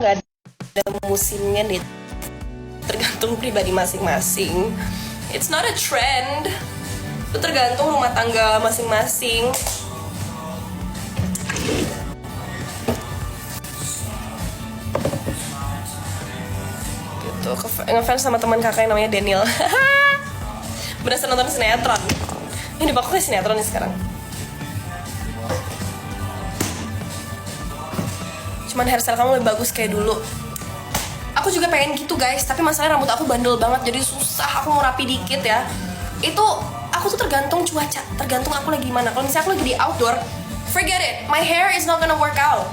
nggak ada musimnya deh, tergantung pribadi masing-masing. It's not a trend, itu tergantung rumah tangga masing-masing. Gitu, ngefans sama teman kakak yang namanya Daniel. Berasa nonton sinetron. Ini aku kayak sinetron nih sekarang. Cuman hairstyle kamu lebih bagus kayak dulu. Aku juga pengen gitu guys, tapi masalahnya rambut aku bandel banget, jadi susah aku mau rapi dikit ya. Itu aku tuh tergantung cuaca, tergantung aku lagi mana. Kalau misalnya aku lagi di outdoor, forget it, my hair is not gonna work out.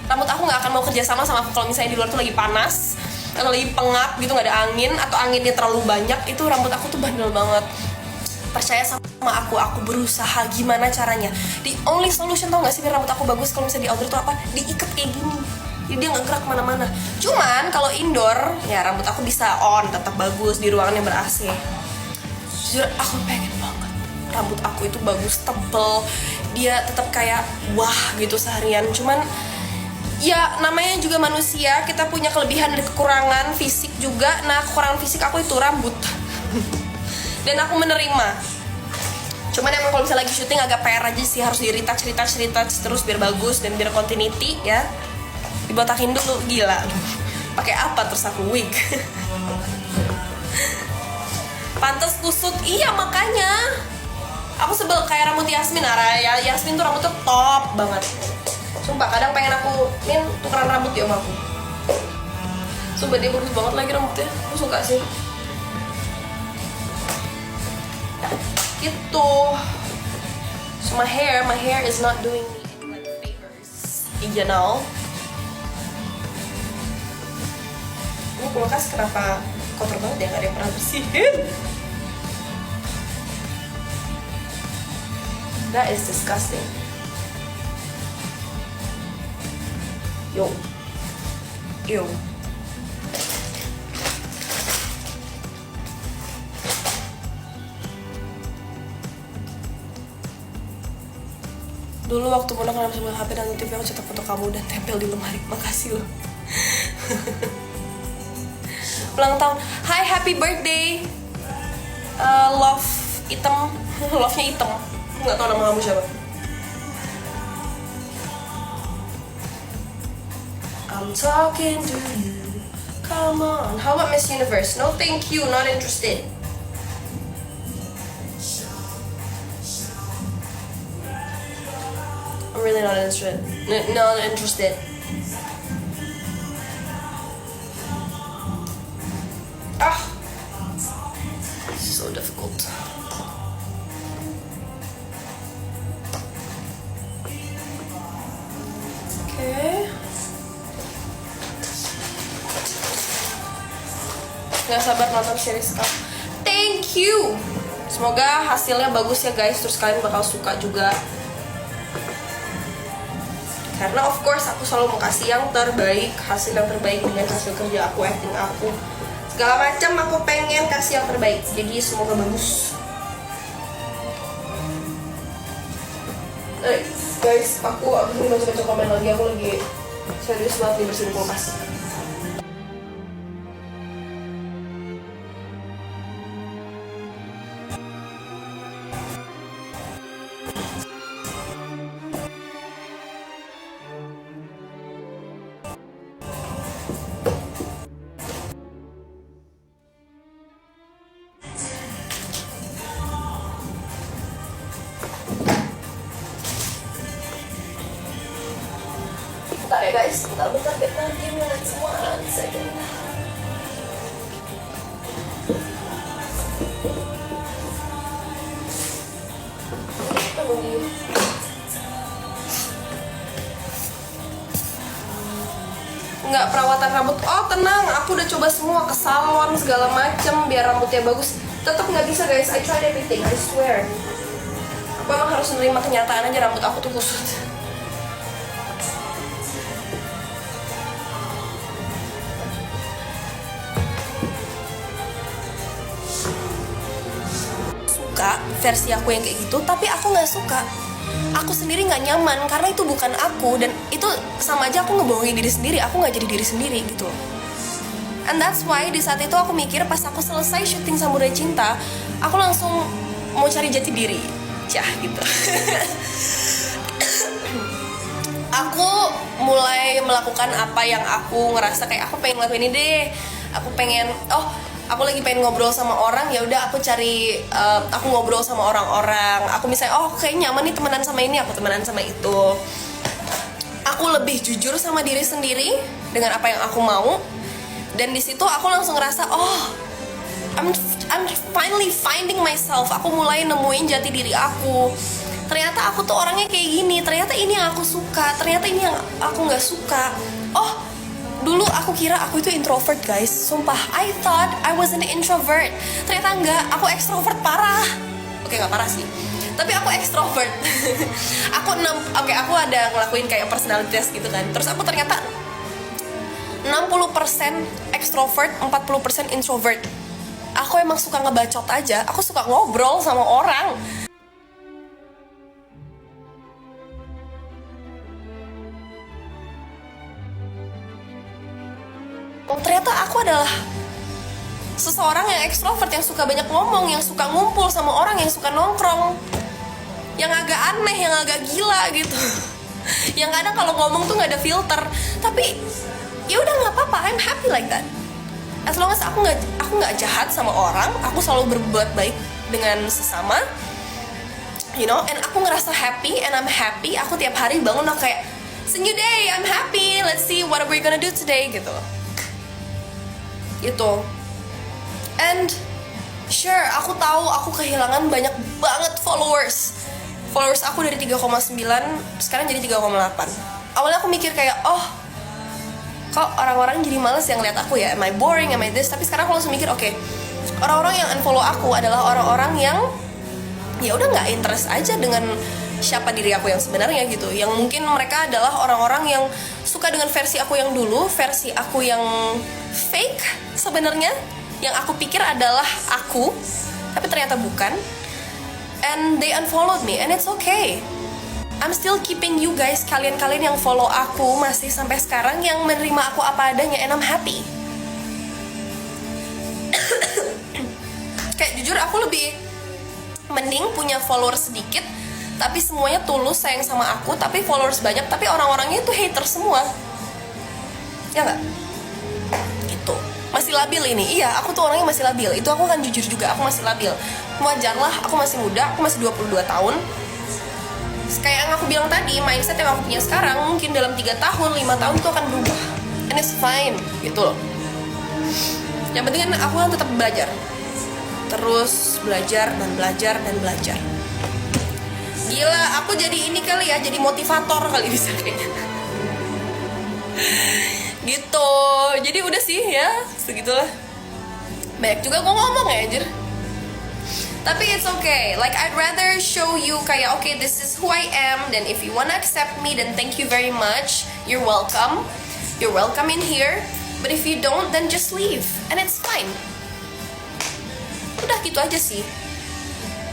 Rambut aku nggak akan mau kerja sama aku kalau misalnya di luar tuh lagi panas atau lagi pengap gitu, nggak ada angin atau anginnya terlalu banyak. Itu rambut aku tuh bandel banget. Percaya sama aku berusaha gimana caranya. The only solution tau gak sih biar rambut aku bagus kalau misalnya di outdoor tuh apa? Diikat kayak gini, jadi dia nggak gerak kemana-mana. Cuman kalau indoor ya rambut aku bisa on, tetap bagus di ruangan yang ber-AC. Jujur aku pengen banget rambut aku itu bagus, tebel, dia tetap kayak wah gitu seharian. Cuman ya namanya juga manusia, kita punya kelebihan dan kekurangan fisik juga. Nah kekurangan fisik aku itu rambut. Dan aku menerima. Cuman emang kalau misalnya lagi syuting agak PR aja sih, harus di retouch terus biar bagus dan biar continuity ya. Dibotakin dulu, gila. Pakai apa terus aku wig. Pantes kusut, iya makanya. Aku sebel kayak rambut Yasmin, ya Yasmin tuh rambutnya top banget. Sumpah kadang pengen aku tukeran rambut ya sama aku. Sumpah dia bagus banget lagi rambutnya, aku suka sih. Gitu. So my hair is not doing me any like favors, you know. Ini kulkas kenapa kotor banget ya, gak ada yang pernah bersihin. That is disgusting. Yo. Ew. Dulu waktu pulang kan bisa main HP dan TV, aku cetak foto kamu dan tempel di lemari. Makasih loh. Ulang tahun. Hi, happy birthday. Love hitam. Love-nya hitam. Aku gak tau nama kamu siapa. I'm talking to you. Come on. How about Miss Universe? No thank you, not interested. I'm really not interested. Not interested. Ah, this is so difficult. Okay. Gak sabar nonton series kamu. Thank you. Semoga hasilnya bagus ya guys, terus kalian bakal suka juga. Karena of course aku selalu mau kasih yang terbaik, hasil yang terbaik dengan hasil kerja aku, acting aku, segala macam aku pengen kasih yang terbaik. Jadi semoga bagus. Guys, aku abis ini baca-baca komen lagi, aku lagi serius banget nih bersihin kulkas. Bentar ya guys, bentar, give me one second. Enggak, perawatan rambut, oh tenang, aku udah coba semua, ke salon segala macem biar rambutnya bagus. Tetap nggak bisa guys, I tried everything, I swear. Aku emang harus menerima kenyataan aja, rambut aku tuh kusut. Versi aku yang kayak gitu, tapi aku nggak suka aku sendiri nggak nyaman karena itu bukan aku, dan itu sama aja aku ngebohongin diri sendiri, aku nggak jadi diri sendiri gitu. And that's why di saat itu aku mikir, pas aku selesai syuting Samurai Cinta, aku langsung mau cari jati diri, cah gitu. Aku mulai melakukan apa yang aku ngerasa kayak aku pengen ngelakuin ini deh. Aku pengen, aku lagi pengen ngobrol sama orang, ya udah aku cari, aku ngobrol sama orang-orang. Aku misalnya, kayak nyaman nih temenan sama ini, aku temenan sama itu. Aku lebih jujur sama diri sendiri dengan apa yang aku mau. Dan di situ aku langsung ngerasa, I'm finally finding myself. Aku mulai nemuin jati diri aku. Ternyata aku tuh orangnya kayak gini. Ternyata ini yang aku suka. Ternyata ini yang aku nggak suka. Dulu aku kira aku itu introvert, guys. Sumpah, I thought I was an introvert. Ternyata enggak, aku extrovert parah. Oke, nggak parah sih, tapi aku extrovert. Aku ada ngelakuin kayak personality test gitu kan. Terus aku ternyata 60% extrovert, 40% introvert. Aku emang suka ngebacot aja. Aku suka ngobrol sama orang. Ternyata aku adalah seseorang yang ekstrovert, yang suka banyak ngomong, yang suka ngumpul sama orang, yang suka nongkrong, yang agak aneh, yang agak gila gitu. Yang kadang kalau ngomong tuh nggak ada filter. Tapi ya udah, nggak apa-apa, I'm happy like that. As long as aku nggak jahat sama orang, aku selalu berbuat baik dengan sesama, and aku ngerasa happy and I'm happy. Aku tiap hari bangun aku kayak, it's a new day, I'm happy, let's see what we're gonna do today gitu. And sure, aku tahu aku kehilangan banyak banget followers aku dari 3,9 sekarang jadi 3,8. Awalnya aku mikir kayak, kok orang-orang jadi males yang lihat aku ya, am I boring, am I this. Tapi sekarang aku langsung mikir, oke, orang-orang yang unfollow aku adalah orang-orang yang ya udah nggak interest aja dengan siapa diri aku yang sebenarnya gitu. Yang mungkin mereka adalah orang-orang yang suka dengan versi aku yang dulu, versi aku yang fake sebenarnya, yang aku pikir adalah aku, tapi ternyata bukan. And they unfollowed me, and it's okay. I'm still keeping you guys, kalian-kalian yang follow aku masih sampai sekarang, yang menerima aku apa adanya, and I'm happy. Kayak jujur, aku lebih mending punya followers sedikit tapi semuanya tulus sayang sama aku, tapi followers banyak tapi orang-orangnya itu hater semua, ya nggak? Gitu. Masih labil ini. Iya, aku tuh orangnya masih labil. Itu aku akan jujur juga, aku masih labil. Wajar lah, aku masih muda, aku masih 22 tahun. Kayak yang aku bilang tadi, mindset yang aku punya sekarang mungkin dalam 3 tahun, 5 tahun itu akan berubah. And it's fine, gitu loh. Yang penting kan aku kan tetap belajar. Terus belajar dan belajar dan belajar. Gila, aku jadi ini kali ya, jadi motivator kali bisa kayaknya. Gitu. Jadi udah sih ya, segitulah. Banyak juga gue ngomong ya anjir. Tapi it's okay. Like I'd rather show you kayak, okay, this is who I am. Dan if you wanna accept me, then thank you very much. You're welcome. You're welcome in here. But if you don't, then just leave. And it's fine. Udah gitu aja sih.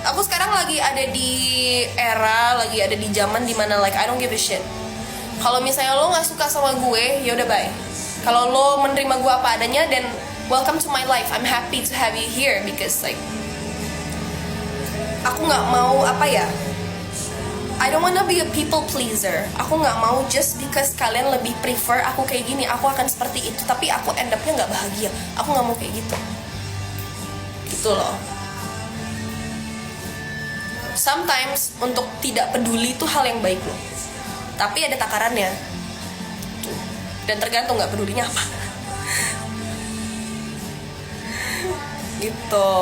Aku sekarang lagi ada di era, lagi ada di zaman dimana like I don't give a shit. Kalau misalnya lo nggak suka sama gue, ya udah bye. Kalau lo menerima gue apa adanya, then welcome to my life. I'm happy to have you here because like aku nggak mau apa ya. I don't wanna be a people pleaser. Aku nggak mau just because kalian lebih prefer aku kayak gini, aku akan seperti itu. Tapi aku end up-nya nggak bahagia. Aku nggak mau kayak gitu. Gitu loh. Sometimes untuk tidak peduli itu hal yang baik loh. Tapi ada takarannya. Dan tergantung nggak pedulinya apa. Gitu.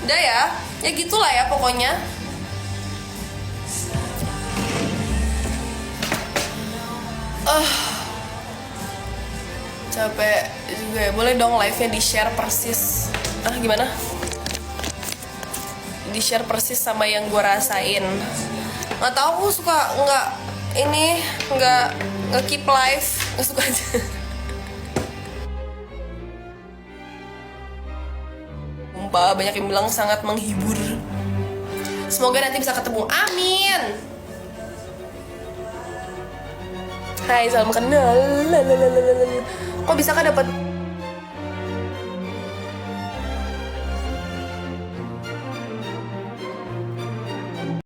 Udah ya gitulah ya pokoknya. Capek juga ya. Boleh dong live-nya di-share persis. Gimana? Di-share persis sama yang gue rasain. Nggak tahu, aku suka nggak keep live, nggak suka aja. Sumpah, banyak yang bilang sangat menghibur. Semoga nanti bisa ketemu. Amin. Hai, salam kenal. Kok bisa kan dapat